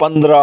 15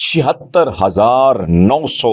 76,900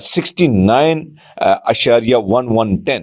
69.1110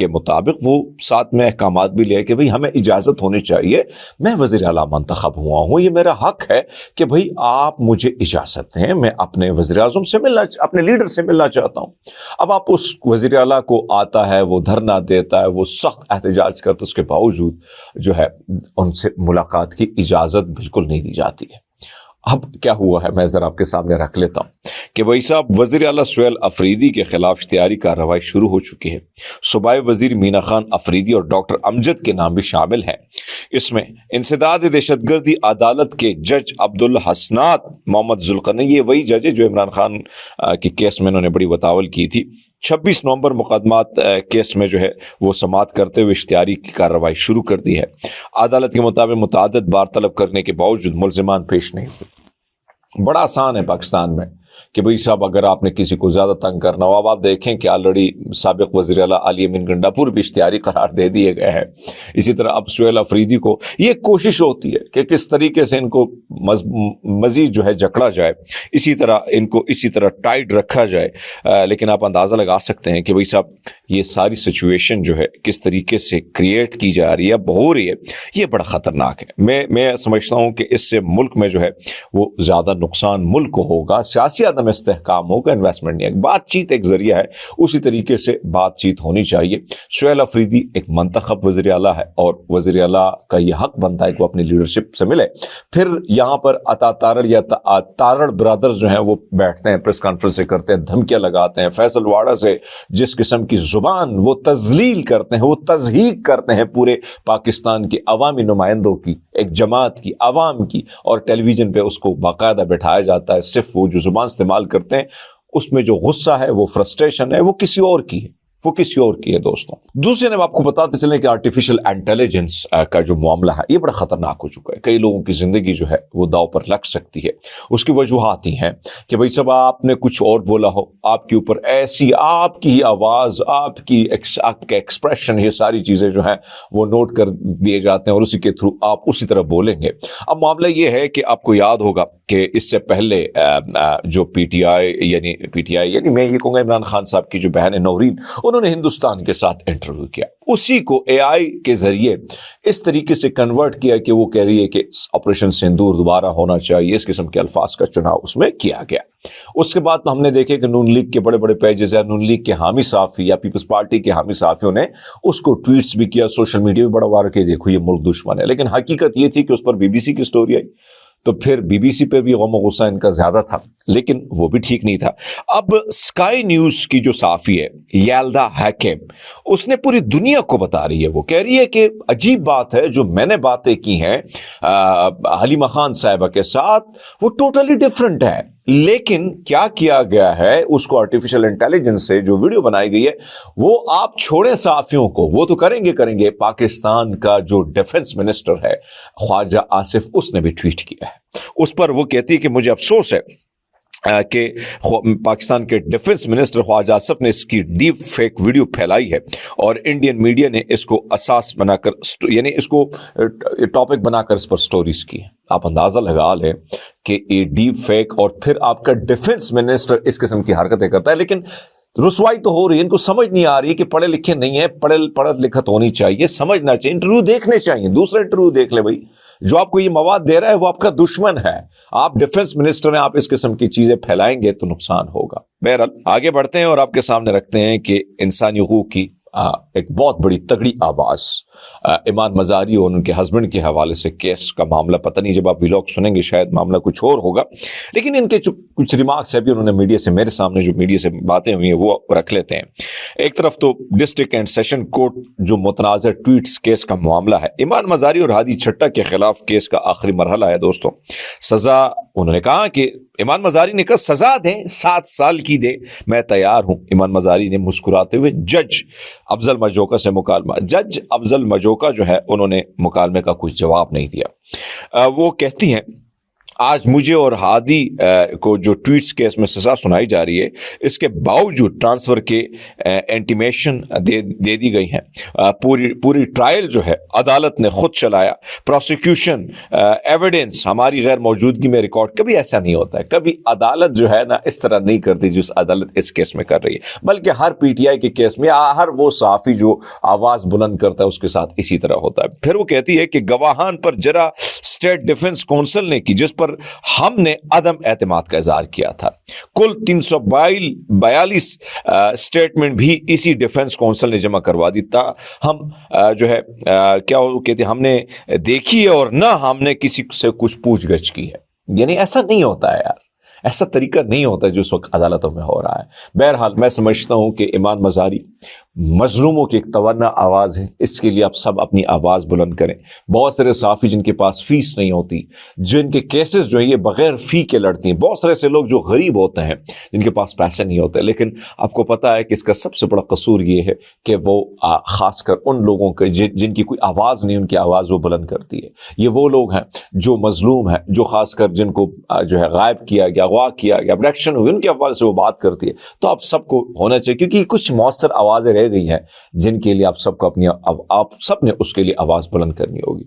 کے مطابق وہ ساتھ میں احکامات بھی لے کہ بھئی ہمیں اجازت ہونی چاہیے، میں وزیر اعلیٰ منتخب ہوا ہوں، یہ میرا حق ہے کہ بھئی آپ مجھے اجازت دیں، میں اپنے وزیر اعظم سے اپنے لیڈر سے ملنا چاہتا ہوں۔ اب آپ اس وزیر اعلیٰ کو آتا ہے، وہ دھرنا دیتا ہے، وہ سخت احتجاج کرتا ہے، اس کے باوجود جو ہے ان سے ملاقات کی اجازت بالکل نہیں دی جاتی ہے۔ اب کیا ہوا ہے میں ذرا آپ کے سامنے رکھ لیتا ہوں کہ بھائی صاحب وزیر اعلیٰ سہیل افریدی کے خلاف اشتہاری کارروائی شروع ہو چکی ہے۔ صوبائی وزیر مینا خان افریدی اور ڈاکٹر امجد کے نام بھی شامل ہیں۔ اس میں انسداد دہشت گردی عدالت کے جج عبدالحسنات محمد ذوالقرنین، یہ وہی جج ہے جو عمران خان کے کیس میں انہوں نے بڑی بطاول کی تھی، 26 نومبر مقدمات کیس میں جو ہے وہ سماعت کرتے ہوئے اشتہاری کی کارروائی شروع کر دی ہے۔ عدالت کے مطابق متعدد بار طلب کرنے کے باوجود ملزمان پیش نہیں ہوئے۔ بڑا آسان ہے پاکستان میں کہ بھئی صاحب اگر آپ نے کسی کو زیادہ تنگ کرنا ہو، اب آپ دیکھیں کہ آلریڈی سابق وزیر اعلیٰ علی امین گنڈاپور بھی اشتہاری قرار دے دیے گئے ہیں۔ اسی طرح اب سہیل افریدی کو یہ کوشش ہوتی ہے کہ کس طریقے سے ان کو مزید جو ہے جکڑا جائے، اسی طرح ان کو اسی طرح ٹائٹ رکھا جائے، لیکن آپ اندازہ لگا سکتے ہیں کہ بھئی صاحب یہ ساری سچویشن جو ہے کس طریقے سے کریٹ کی جا رہی ہے، ہو رہی ہے، یہ بڑا خطرناک ہے۔ میں سمجھتا ہوں کہ اس سے ملک میں جو ہے وہ زیادہ نقصان ملک کو ہوگا، سیاسی عدم استحکام ہوگا، انویسٹمنٹ نہیں ہے۔ بات چیت ایک ذریعہ ہے، اسی طریقے سے بات چیت ہونی چاہیے۔ سہیل افریدی ایک منتخب وزیر اعلیٰ ہے اور وزیر اعلیٰ کا یہ حق بنتا ہے کہ وہ اپنی لیڈرشپ سے ملے۔ پھر یہاں پر عطا تارڑ یا تارڑ برادرز جو ہیں وہ بیٹھتے ہیں، پریس کانفرنسیں کرتے ہیں، دھمکیاں لگاتے ہیں، فیصل واڑہ سے جس قسم کی زبان وہ تذلیل کرتے ہیں، وہ تضحیک کرتے ہیں پورے پاکستان کے عوامی نمائندوں کی، ایک جماعت کی، عوام کی، اور ٹیلی ویژن پہ اس کو باقاعدہ بٹھایا جاتا ہے۔ صرف وہ جو زبان استعمال کرتے ہیں اس میں جو غصہ ہے، وہ فرسٹریشن ہے، وہ کسی اور کی ہے، وہ کسی اور کی ہے دوستوں۔ دوسری جانب آپ کو بتاتے چلیں کہ آرٹیفیشل انٹیلیجنس کا جو معاملہ ہے یہ بڑا خطرناک ہو چکا ہے، کئی لوگوں کی زندگی جو ہے وہ داؤ پر لگ سکتی ہے۔ اس کی وجوہات ہی ہیں کہ بھئی صاحب آپ نے کچھ اور بولا ہو، آپ کے اوپر ایسی آپ کی آواز، آپ کا ایکسپریشن، یہ ساری چیزیں جو ہیں وہ نوٹ کر دیے جاتے ہیں اور اسی کے تھرو آپ اسی طرح بولیں گے۔ اب معاملہ یہ ہے کہ آپ کو یاد ہوگا کہ اس سے پہلے جو پی ٹی آئی یعنی میں یہ کہوں گا عمران خان صاحب کی جو بہن ہے نورین، انہوں نے ہندوستان کے ساتھ انٹرویو کیا، اسی کو اے آئی کے ذریعے اس طریقے سے کنورٹ کیا کہ وہ کہہ رہی ہے کہ آپریشن سندور دوبارہ ہونا چاہیے، اس قسم کے الفاظ کا چناؤ اس میں کیا گیا۔ اس کے بعد ہم نے دیکھے کہ نون لیگ کے بڑے بڑے پیجز ہیں، نون لیگ کے حامی صحافی یا پیپلز پارٹی کے حامی صحافیوں نے اس کو ٹویٹس بھی کیا، سوشل میڈیا بھی بڑا وائرل کیا، دیکھو یہ ملک دشمن ہے، لیکن حقیقت یہ تھی کہ اس پر بی بی سی کی سٹوری آئی، تو پھر بی بی سی پہ بھی غم و غصہ ان کا زیادہ تھا، لیکن وہ بھی ٹھیک نہیں تھا۔ اب اسکائی نیوز کی جو صحافی ہے یلدا حکیم، اس نے پوری دنیا کو بتا رہی ہے، وہ کہہ رہی ہے کہ عجیب بات ہے، جو میں نے باتیں کی ہیں حلیمہ خان صاحبہ کے ساتھ وہ ٹوٹلی ڈیفرنٹ ہے، لیکن کیا کیا گیا ہے اس کو آرٹیفیشل انٹیلیجنس سے جو ویڈیو بنائی گئی ہے وہ آپ چھوڑیں صحافیوں کو، وہ تو کریں گے۔ پاکستان کا جو ڈیفنس منسٹر ہے خواجہ آصف، اس نے بھی ٹویٹ کیا ہے، اس پر وہ کہتی ہے کہ مجھے افسوس ہے کہ پاکستان کے ڈیفنس منسٹر خواجہ آصف نے اس کی ڈیپ فیک ویڈیو پھیلائی ہے اور انڈین میڈیا نے اس کو اساس بنا کر یعنی اس کو ٹاپک بنا کر اس پر سٹوریز کی۔ آپ اندازہ لگا لیں کہ یہ ڈیپ فیک، اور پھر آپ کا ڈیفنس منسٹر اس قسم کی حرکتیں کرتا ہے، لیکن رسوائی تو ہو رہی ہے، ان کو سمجھ نہیں آ رہی کہ پڑھے لکھے نہیں ہیں، پڑھ لکھت ہونی چاہیے، سمجھنا چاہیے، انٹرویو دیکھنے چاہیے، دوسرا انٹرویو دیکھ لے بھائی، جو آپ کو یہ مواد دے رہا ہے وہ آپ کا دشمن ہے، آپ ڈیفنس منسٹر ہیں، آپ اس قسم کی چیزیں پھیلائیں گے تو نقصان ہوگا۔ بہرحال آگے بڑھتے ہیں اور آپ کے سامنے رکھتے ہیں کہ انسانی حقوق کی ایک بہت بڑی تگڑی آواز ایمان مزاری اور ان کے ہسبینڈ کے حوالے سے کیس کا معاملہ، پتہ نہیں جب آپ ویلاگ سنیں گے شاید معاملہ کچھ اور ہوگا، لیکن ان کے کچھ ریمارکس ہے بھی، انہوں نے میڈیا سے، میرے سامنے جو میڈیا سے باتیں ہوئی ہیں وہ رکھ لیتے ہیں۔ ایک طرف تو ڈسٹرکٹ اینڈ سیشن کورٹ جو متنازع ٹویٹس کیس کا معاملہ ہے، ایمان مزاری اور ہادی چھٹا کے خلاف کیس کا آخری مرحلہ ہے دوستوں۔ سزا، انہوں نے کہا کہ ایمان مزاری نے کہا سزا دیں، 7 سال کی دے، میں تیار ہوں۔ ایمان مزاری نے مسکراتے ہوئے جج افضل مجوکا سے مکالمہ، جج افضل مجوکا جو ہے انہوں نے مکالمے کا کوئی جواب نہیں دیا۔ وہ کہتی ہیں آج مجھے اور ہادی کو جو ٹویٹس کیس میں سزا سنائی جا رہی ہے، اس کے باوجود ٹرانسفر کے انٹیمیشن دے دی گئی ہیں۔ پوری ٹرائل جو ہے عدالت نے خود چلایا، پروسیکیوشن ایویڈنس ہماری غیر موجودگی میں ریکارڈ۔ کبھی ایسا نہیں ہوتا ہے، کبھی عدالت جو ہے نا اس طرح نہیں کرتی جس عدالت اس کیس میں کر رہی ہے، بلکہ ہر پی ٹی آئی کے کیس میں ہر وہ صحافی جو آواز بلند کرتا ہے اس کے ساتھ اسی طرح ہوتا ہے۔ پھر وہ کہتی ہے کہ گواہان پر جرا اسٹیٹ ڈیفنس کونسل نے کی، جس پر ہم نے عدم اعتماد کا اظہار کیا تھا۔ کل 342 اسٹیٹمنٹ بھی اسی ڈیفنس کونسل نے جمع کروا دی تھا۔ ہم جو ہے کیا وہ کہتے ہیں، ہم نے دیکھی ہے اور نہ ہم نے کسی سے کچھ پوچھ گچھ کی ہے۔ یعنی ایسا نہیں ہوتا ہے یار، ایسا طریقہ نہیں ہوتا جو اس وقت عدالتوں میں ہو رہا ہے۔ بہرحال میں سمجھتا ہوں کہ ایمان مزاری مظلوموں کی ایک توانا آواز ہے، اس کے لیے آپ سب اپنی آواز بلند کریں۔ بہت سارے صحافی جن کے پاس فیس نہیں ہوتی، جن کے کیسز جو ہیں یہ بغیر فی کے لڑتی ہیں، بہت سارے ایسے لوگ جو غریب ہوتے ہیں جن کے پاس پیسے نہیں ہوتے، لیکن آپ کو پتہ ہے کہ اس کا سب سے بڑا قصور یہ ہے کہ وہ خاص کر ان لوگوں کے جن کی کوئی آواز نہیں، ان کی آواز وہ بلند کرتی ہے۔ یہ وہ لوگ ہیں جو مظلوم ہیں، جو خاص کر جن کو جو ہے غائب کیا گیا، اغوا کیا گیا، ابڈکشن ہوئی، ان کے حوالے سے وہ بات کرتی ہے۔ تو آپ سب کو ہونا چاہیے، کیونکہ کچھ مؤثر آوازیں رہ گئی ہیں جن کے لیے آپ سب کو آپ سب نے اس کے لیے آواز بلند کرنی ہوگی۔